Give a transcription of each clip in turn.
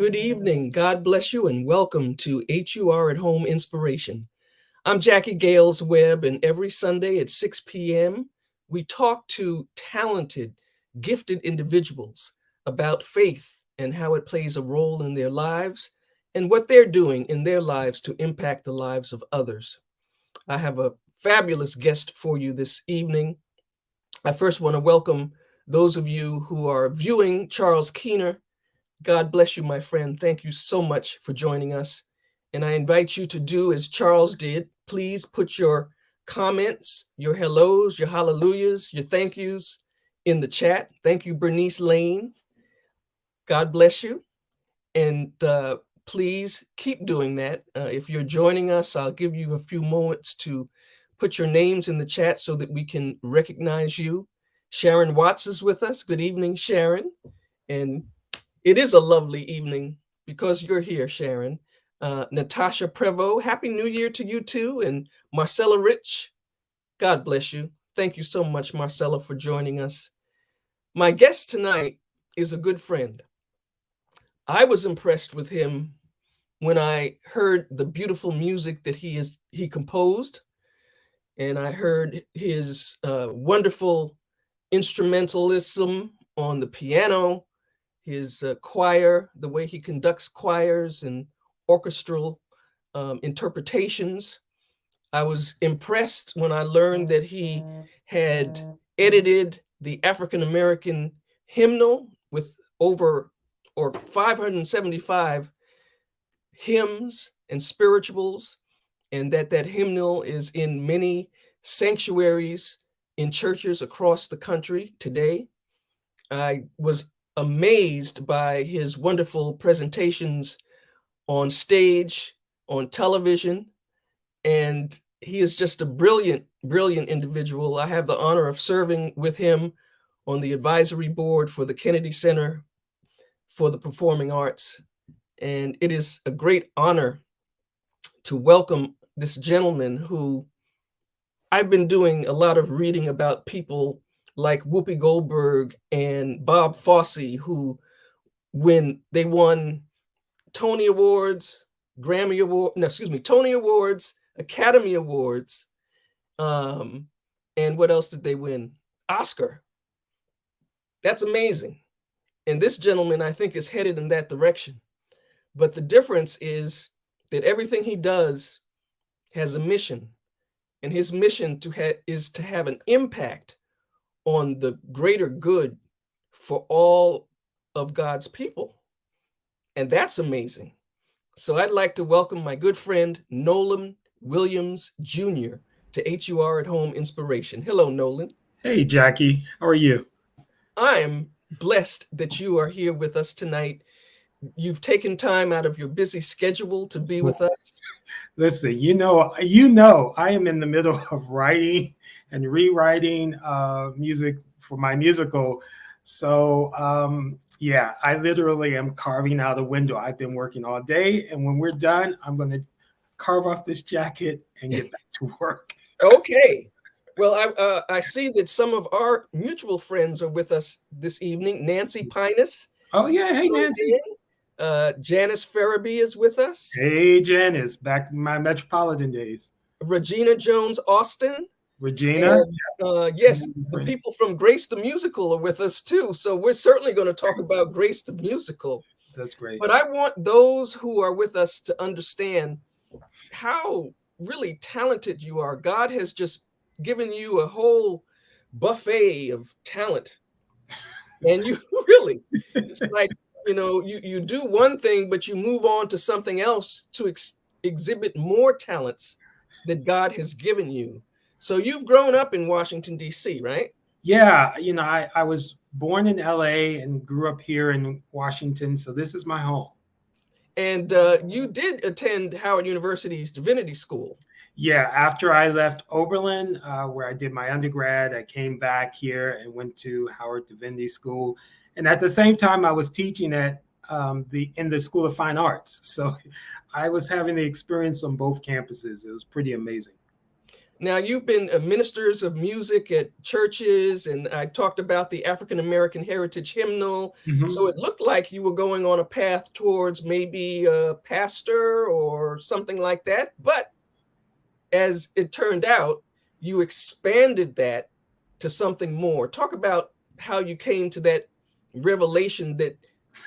Good evening. God bless you and welcome to HUR at Home Inspiration. I'm Jacquie Gales Webb, and every Sunday at 6 p.m., we talk to talented, gifted individuals about faith and how it plays a role in their lives and what they're doing in their lives to impact the lives of others. I have a fabulous guest for you this evening. I first want to welcome those of you who are viewing Charles Keener. God bless you, my friend. Thank you so much for joining us. And I invite you to do as Charles did. Please put your comments, your hellos, your hallelujahs, your thank yous in the chat. Thank you, Bernice Lane. God bless you. And please keep doing that. If you're joining us, I'll give you a few moments to put your names in the chat so that we can recognize you. Sharon Watts is with us. Good evening, Sharon. And it is a lovely evening because you're here, Sharon. Natasha Prevost, Happy New Year to you too. And Marcella Rich, God bless you. Thank you so much, Marcella, for joining us. My guest tonight is a good friend. I was impressed with him when I heard the beautiful music that he composed, and I heard his wonderful instrumentalism on the piano, his choir, the way he conducts choirs and orchestral interpretations. I was impressed when I learned that he had edited the African American hymnal with over 575 hymns and spirituals, and that hymnal is in many sanctuaries in churches across the country today. I was amazed by his wonderful presentations on stage, on television, and he is just a brilliant, brilliant individual. I have the honor of serving with him on the advisory board for the Kennedy Center for the Performing Arts, and it is a great honor to welcome this gentleman who I've been doing a lot of reading about people like Whoopi Goldberg and Bob Fosse, who, when they won Tony Awards, Tony Awards, Academy Awards, and what else did they win? Oscar. That's amazing. And this gentleman, I think, is headed in that direction. But the difference is that everything he does has a mission, and his mission is to have an impact on the greater good for all of God's people. And that's amazing. So I'd like to welcome my good friend, Nolan Williams Jr. to HUR at Home Inspiration. Hello, Nolan. Hey, Jacquie. How are you? I am blessed that you are here with us tonight. You've taken time out of your busy schedule to be with us. Listen, I am in the middle of writing and rewriting music for my musical. So, I literally am carving out a window. I've been working all day, and when we're done, I'm going to carve off this jacket and get back to work. Okay. Well, I see that some of our mutual friends are with us this evening. Nancy Pinus. Oh, yeah. Hey, Nancy. Janice Farabee is with us. Hey, Janice. Back in my Metropolitan days. Regina Jones Austin. Regina. And, yes, the people from Grace the Musical are with us too. So we're certainly going to talk about Grace the Musical. That's great. But I want those who are with us to understand how really talented you are. God has just given you a whole buffet of talent. And you really, it's like, you do one thing, but you move on to something else to exhibit more talents that God has given you. So you've grown up in Washington, D.C., right? Yeah. I was born in L.A. and grew up here in Washington. So this is my home. And you did attend Howard University's Divinity School. Yeah. After I left Oberlin, where I did my undergrad, I came back here and went to Howard Divinity School. And at the same time, I was teaching at in the School of Fine Arts. So I was having the experience on both campuses. It was pretty amazing. Now, you've been ministers of music at churches, and I talked about the African American Heritage Hymnal. So Mhm. it looked like you were going on a path towards maybe a pastor or something like that. But as it turned out, you expanded that to something more. Talk about how you came to that revelation that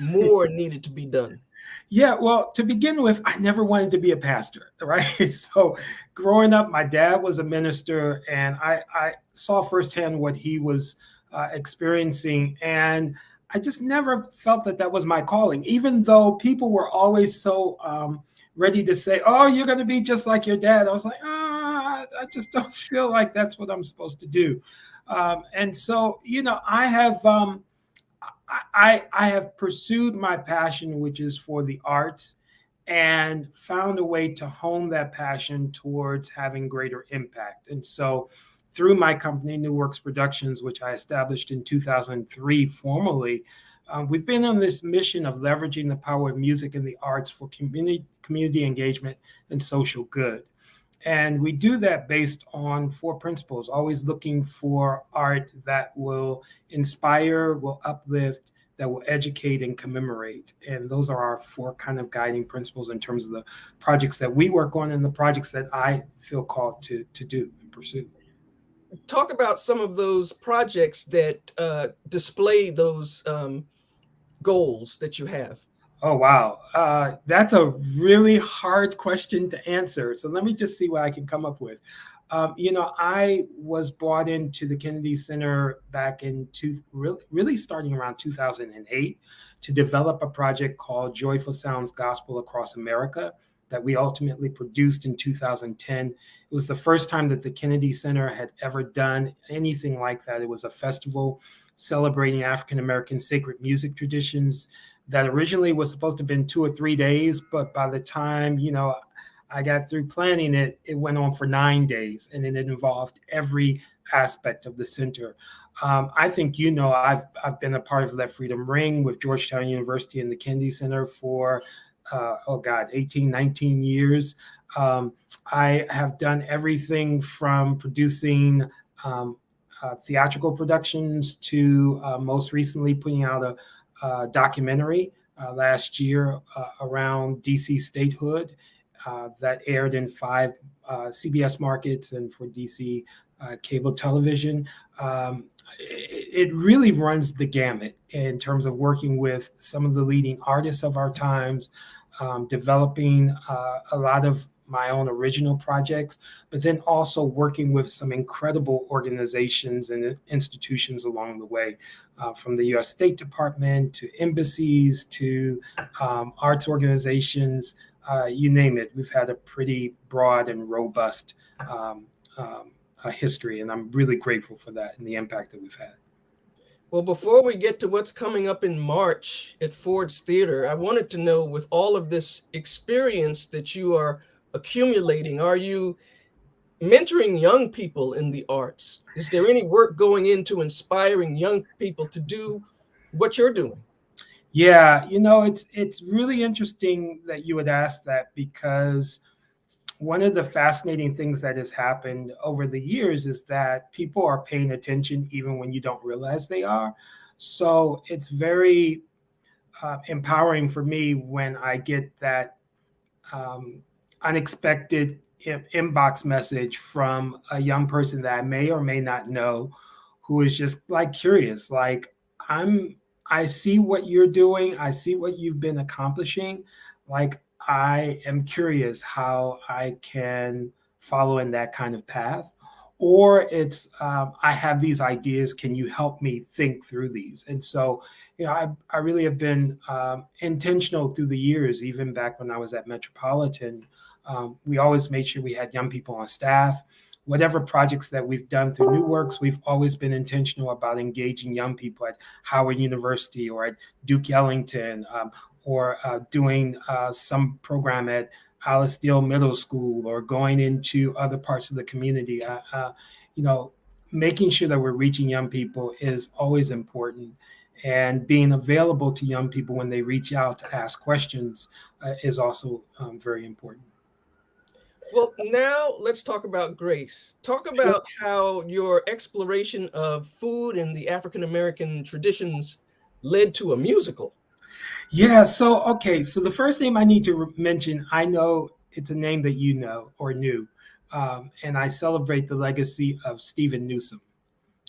more needed to be done. Yeah, well, to begin with, I never wanted to be a pastor, right? So growing up, my dad was a minister, and I saw firsthand what he was experiencing. And I just never felt that that was my calling, even though people were always so ready to say, oh, you're going to be just like your dad. I was like, I just don't feel like that's what I'm supposed to do. And so, I have. I have pursued my passion, which is for the arts, and found a way to hone that passion towards having greater impact. And so, through my company, New Works Productions, which I established in 2003 formally, we've been on this mission of leveraging the power of music and the arts for community engagement and social good. And we do that based on four principles, always looking for art that will inspire, will uplift, that will educate and commemorate. And those are our four kind of guiding principles in terms of the projects that we work on and the projects that I feel called to do and pursue. Talk about some of those projects that display those goals that you have. Oh, wow. That's a really hard question to answer. So let me just see what I can come up with. I was brought into the Kennedy Center back in really starting around 2008 to develop a project called Joyful Sounds Gospel Across America that we ultimately produced in 2010. It was the first time that the Kennedy Center had ever done anything like that. It was a festival celebrating African American sacred music traditions that originally was supposed to have been 2 or 3 days, but by the time, I got through planning it, it went on for 9 days, and it involved every aspect of the center. I think I've been a part of Let Freedom Ring with Georgetown University and the Kennedy Center for 18, 19 years. I have done everything from producing theatrical productions to most recently putting out a documentary last year around DC statehood that aired in 5 CBS markets and for DC cable television. It really runs the gamut in terms of working with some of the leading artists of our times, developing a lot of my own original projects, but then also working with some incredible organizations and institutions along the way, from the U.S. State Department to embassies to arts organizations, you name it. We've had a pretty broad and robust history, and I'm really grateful for that and the impact that we've had. Well, before we get to what's coming up in March at Ford's Theater, I wanted to know, with all of this experience that you are accumulating, are you mentoring young people in the arts? Is there any work going into inspiring young people to do what you're doing? Yeah, it's really interesting that you would ask that, because one of the fascinating things that has happened over the years is that people are paying attention even when you don't realize they are. So it's very empowering for me when I get that unexpected inbox message from a young person that I may or may not know, who is just like curious, like, I see what you're doing, I see what you've been accomplishing, like, I am curious how I can follow in that kind of path. Or it's I have these ideas, can you help me think through these? And so, I really have been intentional through the years. Even back when I was at Metropolitan, we always made sure we had young people on staff. Whatever projects that we've done through New Works, we've always been intentional about engaging young people at Howard University or at Duke Ellington, or doing some program at Alice Steele Middle School, or going into other parts of the community. Making sure that we're reaching young people is always important. And being available to young people when they reach out to ask questions is also very important. Well, now let's talk about Grace. Talk about how your exploration of food and the African American traditions led to a musical. Yeah, so okay, so the first name I need to mention, I know it's a name that you know or knew, and I celebrate the legacy of Stephen Newsom,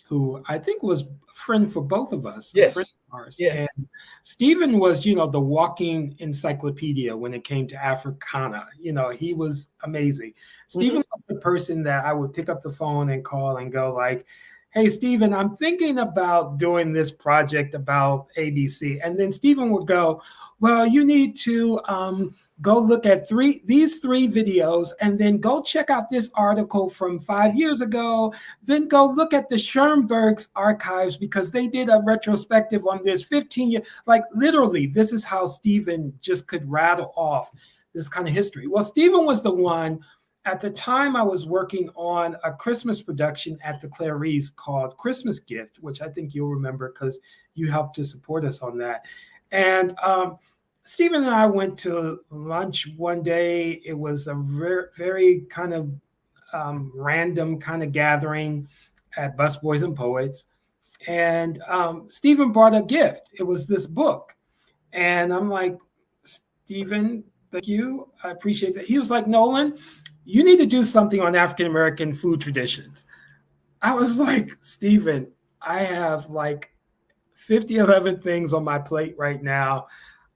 who I think was a friend for both of us, a friend Yes, of ours. And yes. Stephen was, the walking encyclopedia when it came to Africana. He was amazing. Mhm. Stephen was the person that I would pick up the phone and call and go like, "Hey, Stephen, I'm thinking about doing this project about ABC." And then Stephen would go, "Well, you need to go look at these three videos, and then go check out this article from 5 years ago. Then go look at the Schoenberg's archives because they did a retrospective on this 15 year." Like literally, this is how Stephen just could rattle off this kind of history. Well, Stephen was the one. At the time, I was working on a Christmas production at the Clarice called Christmas Gift, which I think you'll remember because you helped to support us on that. And Stephen and I went to lunch one day. It was a very kind of random kind of gathering at Busboys and Poets. And Stephen brought a gift. It was this book. And I'm like, "Stephen, thank you. I appreciate that." He was like, "Nolan, you need to do something on African American food traditions." I was like, "Stephen, I have like 50 things on my plate right now.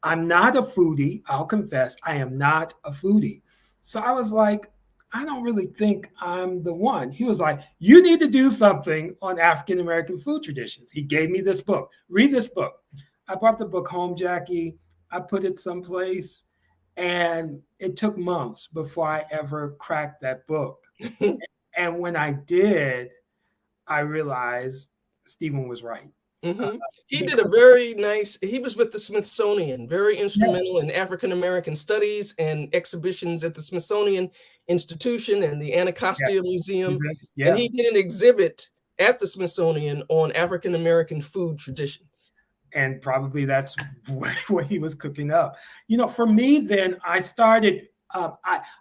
I'm not a foodie. I'll confess, I am not a foodie." So I was like, "I don't really think I'm the one." He was like, "You need to do something on African American food traditions." He gave me this book. "Read this book." I brought the book home, Jackie. I put it someplace, and it took months before I ever cracked that book. And when I did, I realized Stephen was right. Uh, Mhm. He did a because very nice he was with the Smithsonian, very yes, instrumental in African American studies and exhibitions at the Smithsonian Institution and the yeah, Anacostia Museum, and yeah. he did an exhibit at the Smithsonian on African American food traditions. And probably that's what he was cooking up. For me, then I started.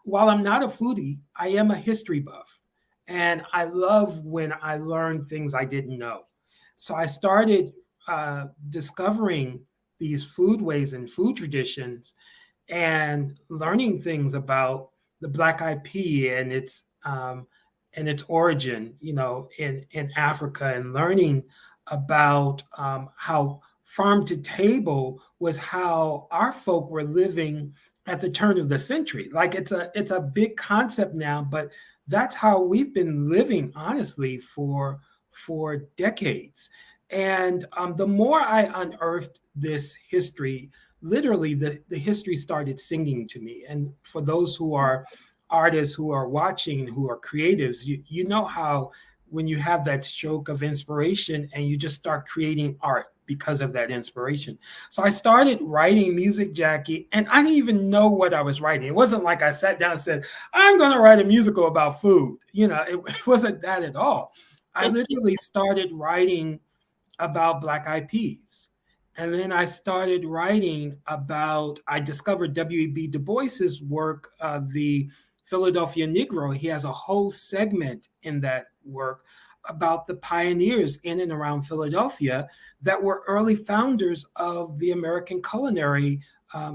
While I'm not a foodie, I am a history buff, and I love when I learn things I didn't know. So I started discovering these foodways and food traditions, and learning things about the Black Eyed Pea and its origin, in Africa, and learning about how farm to table was how our folk were living at the turn of the century. Like it's a big concept now, but that's how we've been living honestly for decades. And the more I unearthed this history, literally the history started singing to me. And for those who are artists, who are watching, who are creatives, you know how when you have that stroke of inspiration and you just start creating art because of that inspiration. So I started writing music, Jackie, and I didn't even know what I was writing. It wasn't like I sat down and said, "I'm going to write a musical about food." It wasn't that at all. I literally started writing about Black Eyed Peas. And then I started writing about, I discovered W.E.B. Du Bois's work, The Philadelphia Negro. He has a whole segment in that work about the pioneers in and around Philadelphia that were early founders of the American Culinary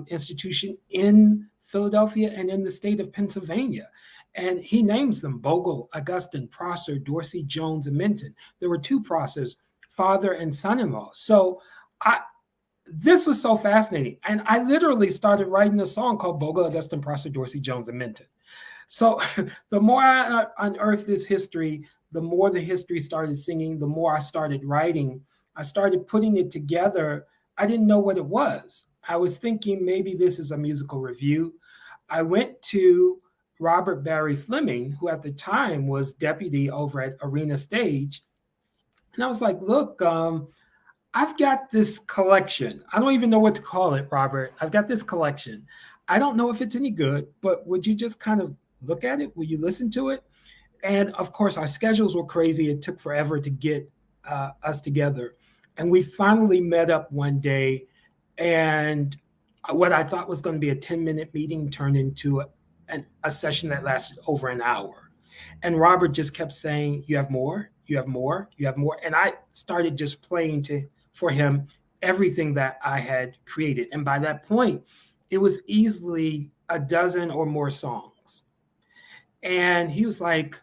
Institution in Philadelphia and in the state of Pennsylvania. And he names them: Bogle, Augustine, Prosser, Dorsey, Jones, and Minton. There were two Prossers, father and son-in-law. So I this was so fascinating. And I literally started writing a song called Bogle, Augustine, Prosser, Dorsey, Jones, and Minton. So the more I unearthed this history, the more the history started singing, the more I started writing. I started putting it together. I didn't know what it was. I was thinking maybe this is a musical review. I went to Robert Barry Fleming, who at the time was deputy over at Arena Stage. And I was like, "Look, I've got this collection. I don't even know what to call it, Robert. I've got this collection. I don't know if it's any good, but would you just kind of look at it? Will you listen to it?" And of course, our schedules were crazy. It took forever to get us together. And we finally met up one day. And what I thought was going to be a 10-minute meeting turned into a session that lasted over an hour. And Robert just kept saying, "You have more, you have more, you have more." And I started just playing for him everything that I had created. And by that point, it was easily a dozen or more songs. And he was like,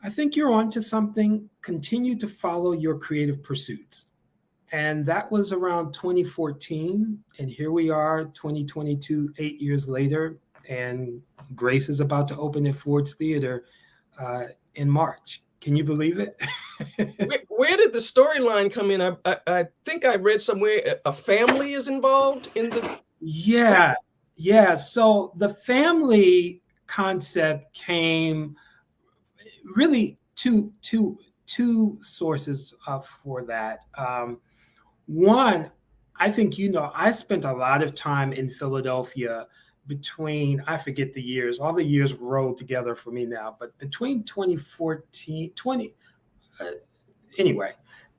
"I think you're onto something. Continue to follow your creative pursuits." And that was around 2014. And here we are, 2022, 8 years later. And Grace is about to open at Ford's Theater in March. Can you believe it? Where did the storyline come in? I think I read somewhere a family is involved in the Yeah. Yeah. So the family concept came really two sources for that. One, I think, I spent a lot of time in Philadelphia between, I forget the years, all the years rolled together for me now, but between 2014, anyway,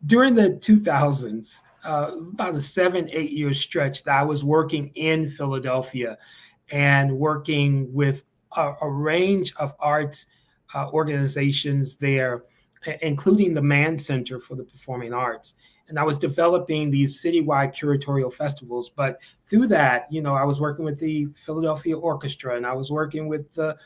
during the 2000s, about a 7-8 year stretch that I was working in Philadelphia and working with a range of arts organizations there, including the Mann Center for the Performing Arts. And I was developing these citywide curatorial festivals. But through that, I was working with the Philadelphia Orchestra, and I was working with the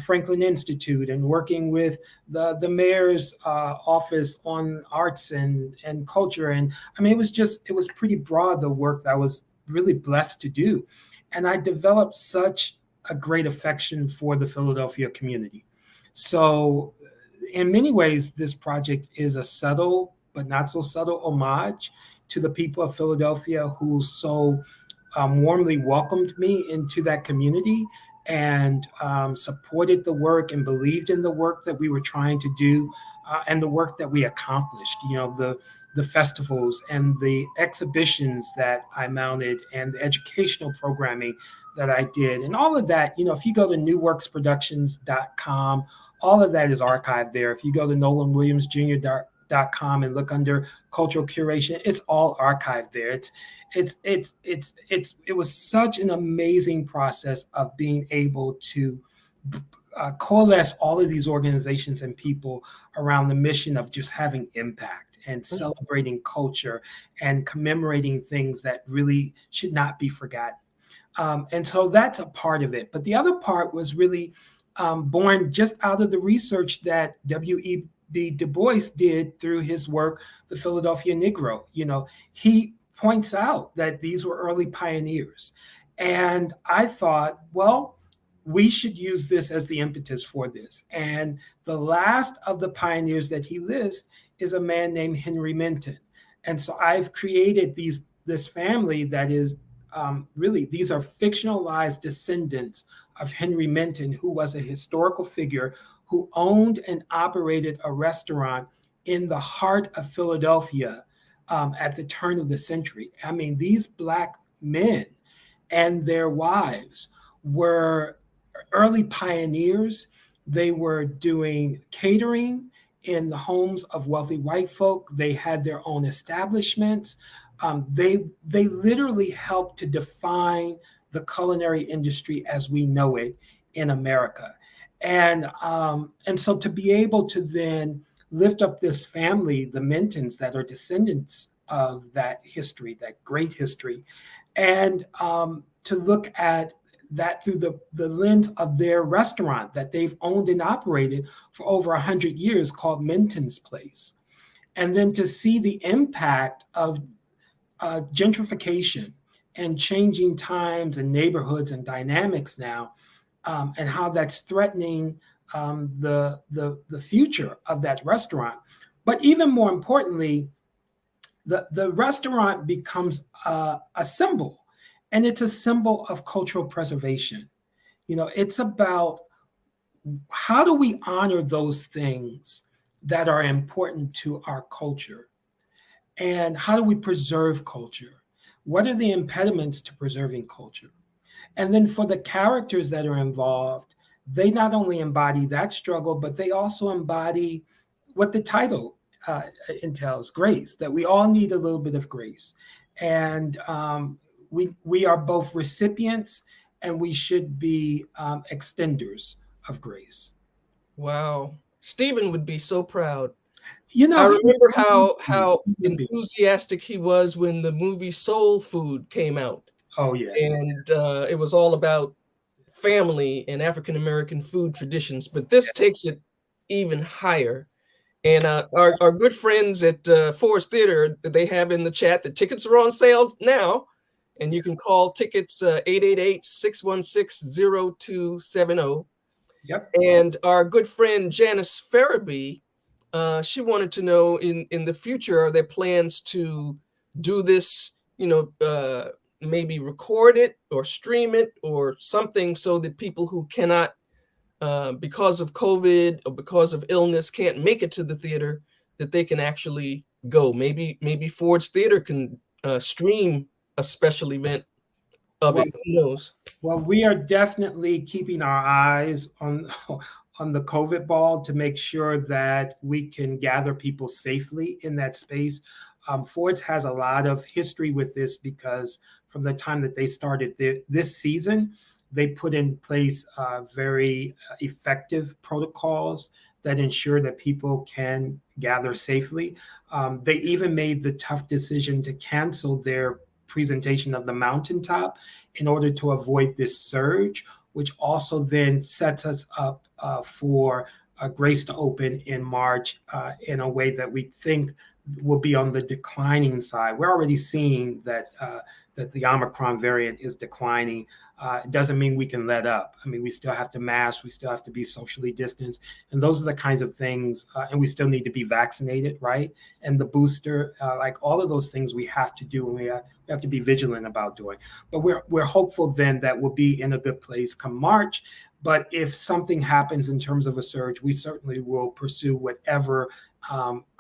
Franklin Institute, and working with the mayor's office on arts and culture. And I mean, it was pretty broad, the work that I was really blessed to do. And I developed such a great affection for the Philadelphia community. So in many ways, this project is a subtle but not so subtle homage to the people of Philadelphia who so warmly welcomed me into that community and supported the work and believed in the work that we were trying to do and the work that we accomplished. The festivals and the exhibitions that I mounted and the educational programming that I did, and all of that. If you go to newworksproductions.com, all of that is archived there. If you go to Nolan Williams Jr. .com and look under cultural curation, it's all archived there. It was such an amazing process of being able to coalesce all of these organizations and people around the mission of just having impact and celebrating culture and commemorating things that really should not be forgotten. And so that's a part of it. But the other part was really born just out of the research that W.E.B. Du Bois did through his work, The Philadelphia Negro. He points out that these were early pioneers. And I thought, well, we should use this as the impetus for this. And the last of the pioneers that he lists is a man named Henry Minton. And so I've created this family that is really, these are fictionalized descendants of Henry Minton, who was a historical figure who owned and operated a restaurant in the heart of Philadelphia at the turn of the century. I mean, these Black men and their wives were early pioneers. They were doing catering in the homes of wealthy white folk. They had their own establishments. They literally helped to define the culinary industry as we know it in America. And so to be able to then lift up this family, the Mintons, that are descendants of that history, that great history, and to look at that through the lens of their restaurant that they've owned and operated for over 100 years called Minton's Place. And then to see the impact of gentrification and changing times and neighborhoods and dynamics now, and how that's threatening the future of that restaurant. But even more importantly, the restaurant becomes a symbol, and it's a symbol of cultural preservation. It's about how do we honor those things that are important to our culture, and how do we preserve culture? What are the impediments to preserving culture? And then for the characters that are involved, they not only embody that struggle, but they also embody what the title entails, grace, that we all need a little bit of grace. And we are both recipients and we should be extenders of grace. Wow. Stephen would be so proud. You I know, remember he how would be. enthusiastic he was when the movie Soul Food came out, Oh yeah, and it was all about family and African American food traditions. But this takes it even higher. And our good friends at Forest Theater, they have in the chat that tickets are on sale now, and you can call tickets 888-616-0270. yep. And our good friend Janice Farabee, she wanted to know in the future, are there plans to do this, maybe record it or stream it or something so that people who cannot, because of COVID or because of illness, can't make it to the theater, that they can actually go. Maybe Ford's Theater can stream a special event of Well, it. Who knows? well, we are definitely keeping our eyes on on the COVID ball to make sure that we can gather people safely in that space. Ford's has a lot of history with this because from the time that they started this season, they put in place very effective protocols that ensure that people can gather safely. They even made the tough decision to cancel their presentation of the mountaintop in order to avoid this surge, which also then sets us up for Grace to open in March in a way that we think will be on the declining side. We're already seeing that that the Omicron variant is declining. It doesn't mean we can let up. I mean, we still have to mask, we still have to be socially distanced, and those are the kinds of things. And we still need to be vaccinated, right? And the booster, like all of those things, we have to do, and we have to be vigilant about doing. But we're hopeful then that we'll be in a good place come March. But if something happens in terms of a surge, we certainly will pursue whatever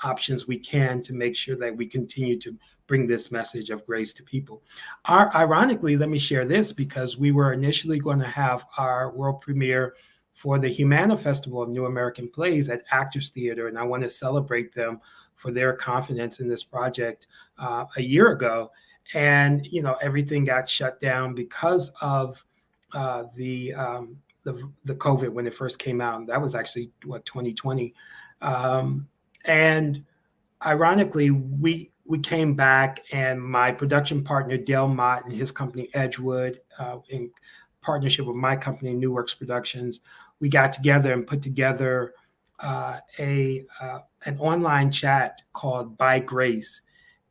options we can to make sure that we continue to bring this message of grace to people. Ironically, let me share this because we were initially going to have our world premiere for the Humana Festival of New American Plays at Actors Theater, and I want to celebrate them for their confidence in this project a year ago. And everything got shut down because of the COVID when it first came out. And that was actually 2020. And ironically, we came back, and my production partner Del Mott and his company Edgewood, in partnership with my company New Works Productions, we got together and put together an online chat called By Grace,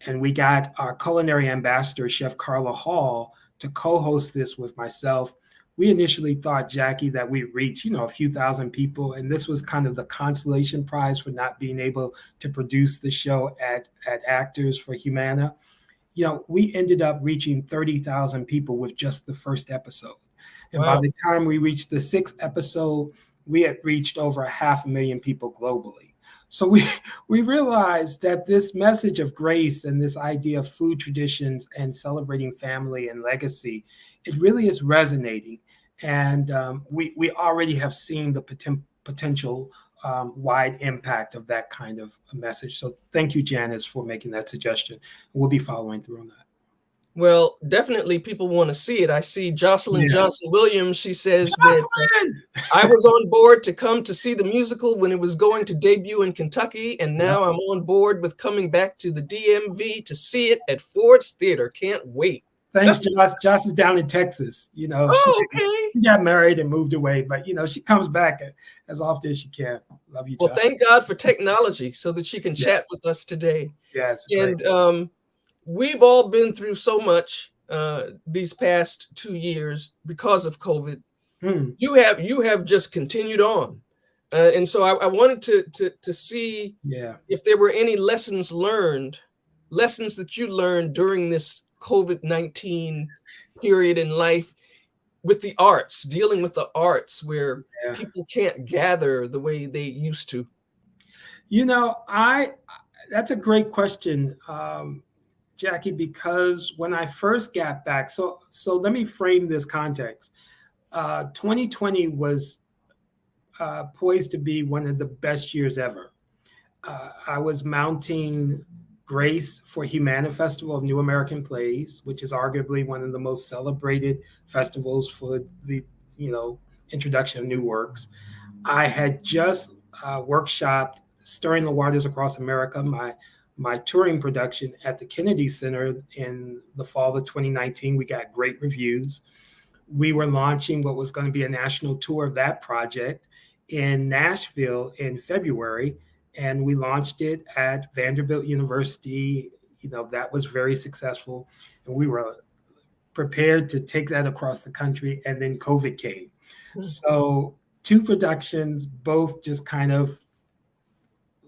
and we got our culinary ambassador, Chef Carla Hall, to co-host this with myself. We initially thought, Jackie, that we'd reach, a few thousand people. And this was kind of the consolation prize for not being able to produce the show at Actors for Humana. We ended up reaching 30,000 people with just the first episode. And Wow. by the time we reached the sixth episode, we had reached over 500,000 people globally. So we realized that this message of grace and this idea of food traditions and celebrating family and legacy, it really is resonating. And we already have seen the potential wide impact of that kind of message. So thank you, Janice, for making that suggestion. We'll be following through on that. Well, definitely people want to see it. I see Jocelyn Johnson Williams. She says that I was on board to come to see the musical when it was going to debut in Kentucky, and now I'm on board with coming back to the DMV to see it at Ford's Theater. Can't wait. Thanks, Josh. Josh is down in Texas. She got married and moved away, but she comes back as often as she can. Love you, Josh. Well, thank God for technology so that she can chat with us today. Yes. And we've all been through so much these past 2 years because of COVID. You have just continued on, and so I wanted to see if there were any lessons that you learned during this COVID-19 period in life with the arts, dealing with the arts where people can't gather the way they used to. That's a great question, Jackie, because when I first got back, so let me frame this context. 2020 was poised to be one of the best years ever. I was mounting Grace for Humana Festival of New American Plays, which is arguably one of the most celebrated festivals for the, introduction of new works. I had just workshopped Stirring the Waters Across America, my touring production at the Kennedy Center in the fall of 2019. We got great reviews. We were launching what was going to be a national tour of that project in Nashville in February, and we launched it at Vanderbilt University. That was very successful, and we were prepared to take that across the country, and then COVID came. Mm-hmm. So 2 productions, both just kind of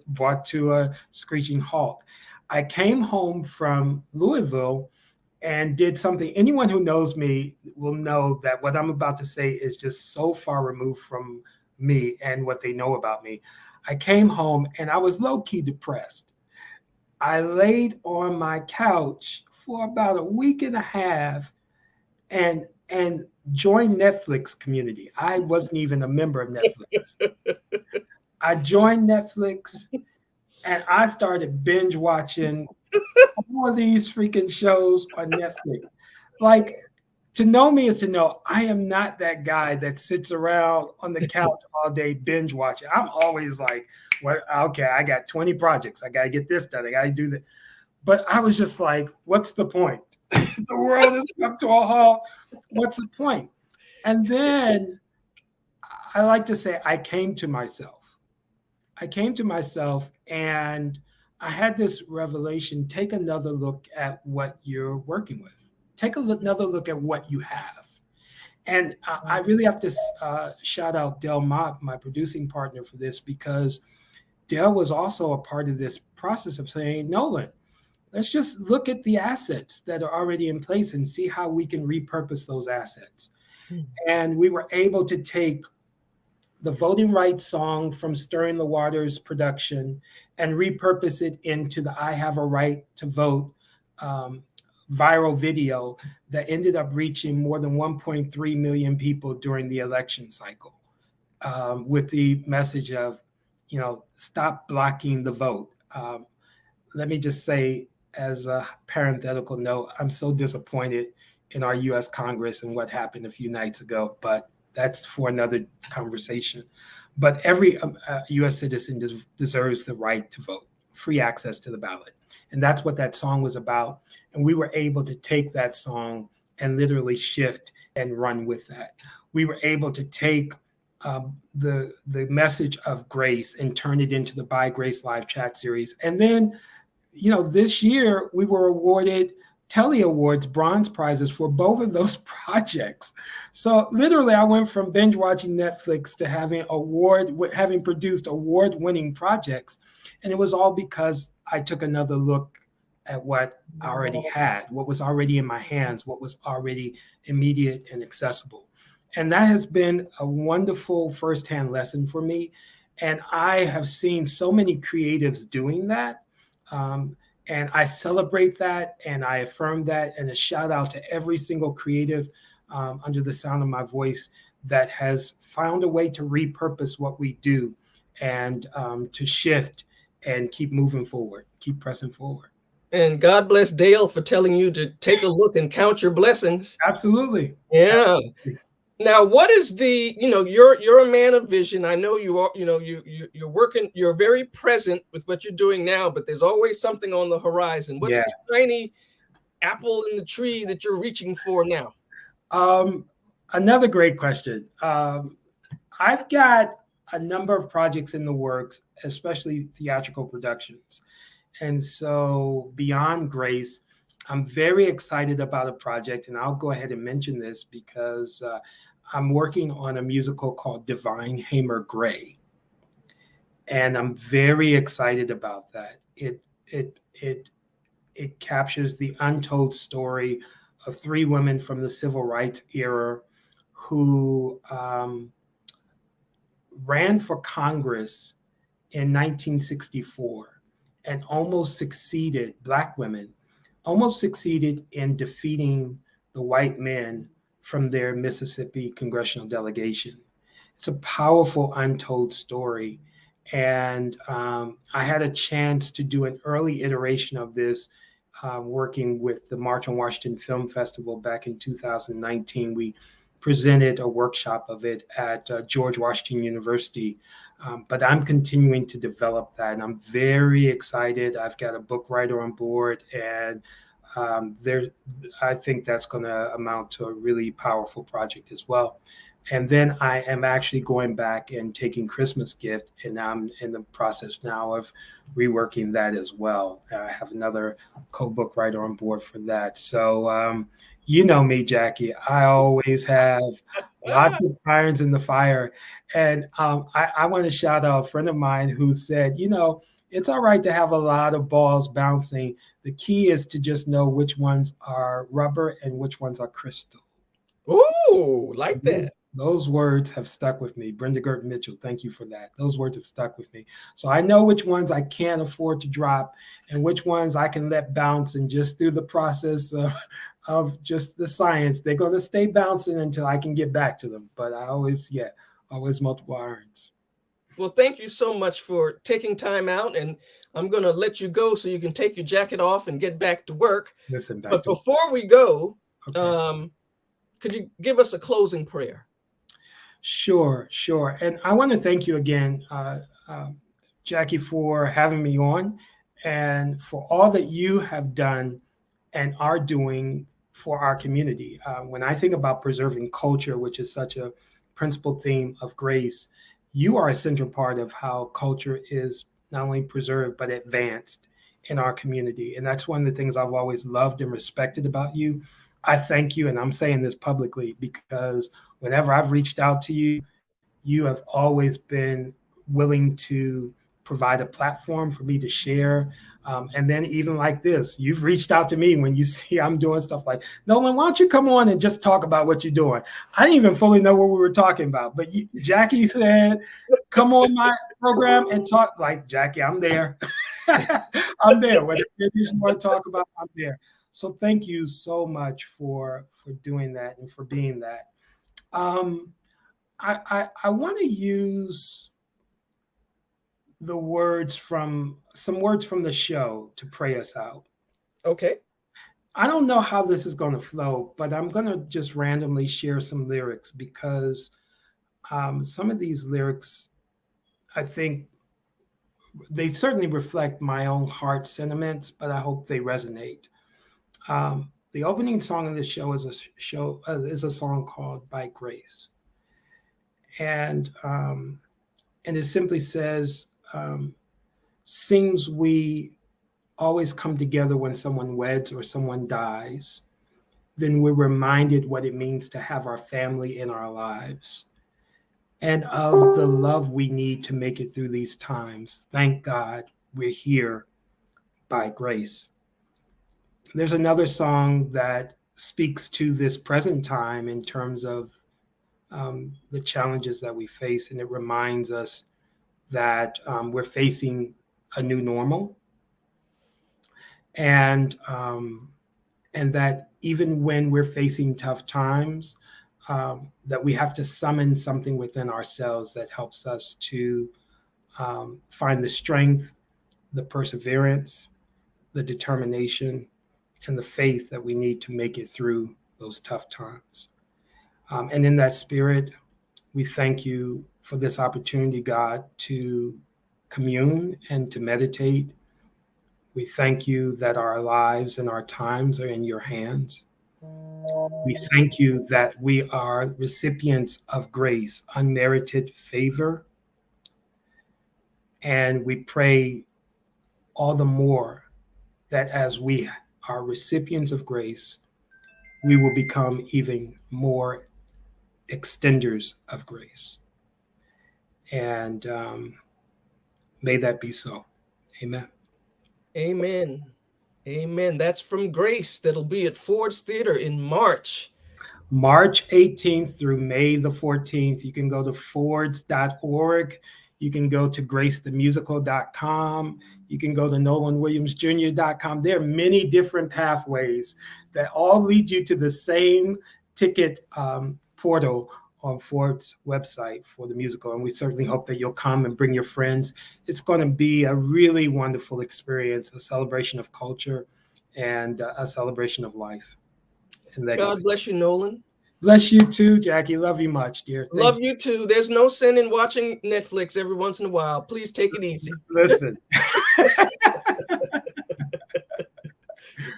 brought to a screeching halt. I came home from Louisville and did something. Anyone who knows me will know that what I'm about to say is just so far removed from me and what they know about me. I came home and I was low-key depressed. I laid on my couch for about a week and a half and joined Netflix community. I wasn't even a member of Netflix. I joined Netflix and I started binge watching all of these freaking shows on Netflix. Like, to know me is to know I am not that guy that sits around on the couch all day binge watching. I'm always like, well, okay, I got 20 projects. I got to get this done. I got to do that. But I was just like, what's the point? The world has come to a halt. What's the point? And then I like to say I came to myself. And I had this revelation. Take another look at what you're working with. Take another look at what you have. And I really have to shout out Del Mott, my producing partner, for this, because Del was also a part of this process of saying, Nolan, let's just look at the assets that are already in place and see how we can repurpose those assets. Mm-hmm. And we were able to take the voting rights song from Stirring the Waters production and repurpose it into the I Have a Right to Vote viral video that ended up reaching more than 1.3 million people during the election cycle, with the message of, stop blocking the vote. Let me just say, as a parenthetical note, I'm so disappointed in our U.S. Congress and what happened a few nights ago, but that's for another conversation. But every U.S. citizen deserves the right to vote, free access to the ballot. And that's what that song was about. And we were able to take that song and literally shift and run with that. We were able to take the message of grace and turn it into the By Grace live chat series. And then, this year we were awarded Telly Awards bronze prizes for both of those projects. So literally I went from binge watching Netflix to having produced award-winning projects. And it was all because I took another look at what I already had, what was already in my hands, what was already immediate and accessible. And that has been a wonderful firsthand lesson for me. And I have seen so many creatives doing that. And I celebrate that and I affirm that, and a shout out to every single creative under the sound of my voice that has found a way to repurpose what we do and to shift and keep moving forward, keep pressing forward. And God bless Dale for telling you to take a look and count your blessings. Absolutely. Yeah. Absolutely. Now, what is the, you're a man of vision. I know you are, you're working, you're very present with what you're doing now, but there's always something on the horizon. What's the tiny apple in the tree that you're reaching for now? Another great question. I've got a number of projects in the works, especially theatrical productions. And so beyond Grace, I'm very excited about a project, and I'll go ahead and mention this because I'm working on a musical called Divine Hamer Gray. And I'm very excited about that. It captures the untold story of 3 women from the civil rights era who ran for Congress in 1964 and almost succeeded, Black women, almost succeeded in defeating the white men from their Mississippi congressional delegation. It's a powerful, untold story. And I had a chance to do an early iteration of this, working with the March on Washington Film Festival back in 2019. We presented a workshop of it at George Washington University. But I'm continuing to develop that, and I'm very excited. I've got a book writer on board, and I think that's going to amount to a really powerful project as well. And then I am actually going back and taking Christmas Gift, and I'm in the process now of reworking that as well. I have another co-book writer on board for that. So, you know me, Jackie, I always have lots of irons in the fire. And I want to shout out a friend of mine who said, it's all right to have a lot of balls bouncing. The key is to just know which ones are rubber and which ones are crystal. Ooh, like that. Those words have stuck with me. Brenda Gert Mitchell, thank you for that. Those words have stuck with me. So I know which ones I can't afford to drop and which ones I can let bounce. And just through the process of just the science, they're going to stay bouncing until I can get back to them. But I always multiple irons. Well, thank you so much for taking time out. And I'm going to let you go so you can take your jacket off and get back to work. But before we go, okay. Could you give us a closing prayer? Sure. And I want to thank you again, Jackie, for having me on and for all that you have done and are doing for our community. When I think about preserving culture, which is such a principal theme of Grace, you are a central part of how culture is not only preserved, but advanced in our community. And that's one of the things I've always loved and respected about you. I thank you, and I'm saying this publicly because whenever I've reached out to you, you have always been willing to provide a platform for me to share. And then even like this, you've reached out to me when you see I'm doing stuff like, Nolan, why don't you come on and just talk about what you're doing? I didn't even fully know what we were talking about, but Jackie said, come on my program and talk. Like, Jackie, I'm there. I'm there. Whatever you want to talk about, I'm there. So thank you so much for doing that and for being that. I want to use some words from the show to pray us out. Okay. I don't know how this is going to flow, but I'm going to just randomly share some lyrics because some of these lyrics, I think they certainly reflect my own heart sentiments, but I hope they resonate. The opening song of this show is a song called "By Grace," and it simply says, "Seems we always come together when someone weds or someone dies. Then we're reminded what it means to have our family in our lives, and of the love we need to make it through these times. Thank God we're here by grace." There's another song that speaks to this present time in terms of the challenges that we face, and it reminds us that we're facing a new normal, and that even when we're facing tough times, that we have to summon something within ourselves that helps us to find the strength, the perseverance, the determination, and the faith that we need to make it through those tough times. And in that spirit, we thank you for this opportunity, God, to commune and to meditate. We thank you that our lives and our times are in your hands. We thank you that we are recipients of grace, unmerited favor. And we pray all the more that as we are recipients of grace, we will become even more extenders of grace. And may that be so. Amen. Amen. Amen. That's from Grace. That'll be at Ford's Theater in March 18th through May the 14th. You can go to fords.org. You can go to gracethemusical.com. You can go to nolanwilliamsjr.com. There are many different pathways that all lead you to the same ticket portal on Ford's website for the musical. And we certainly hope that you'll come and bring your friends. It's going to be a really wonderful experience, a celebration of culture and a celebration of life and legacy. God bless you, Nolan. Bless you too, Jackie. Love you much, dear. Love you too. There's no sin in watching Netflix every once in a while. Please take it easy. Listen.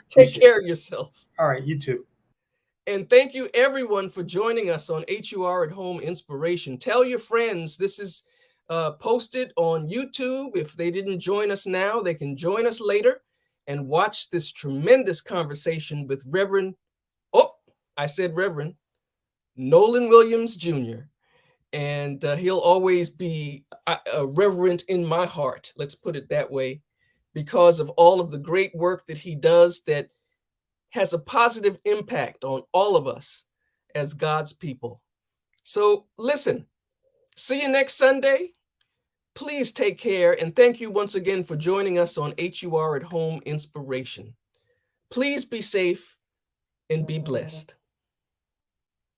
Take care of yourself. All right, you too. And thank you everyone for joining us on HUR at Home Inspiration. Tell your friends this is posted on YouTube. If they didn't join us now, they can join us later and watch this tremendous conversation with Reverend Nolan Williams Jr. And he'll always be a reverend in my heart. Let's put it that way, because of all of the great work that he does that has a positive impact on all of us as God's people. So listen, see you next Sunday. Please take care, and thank you once again for joining us on HUR at Home Inspiration. Please be safe and be blessed.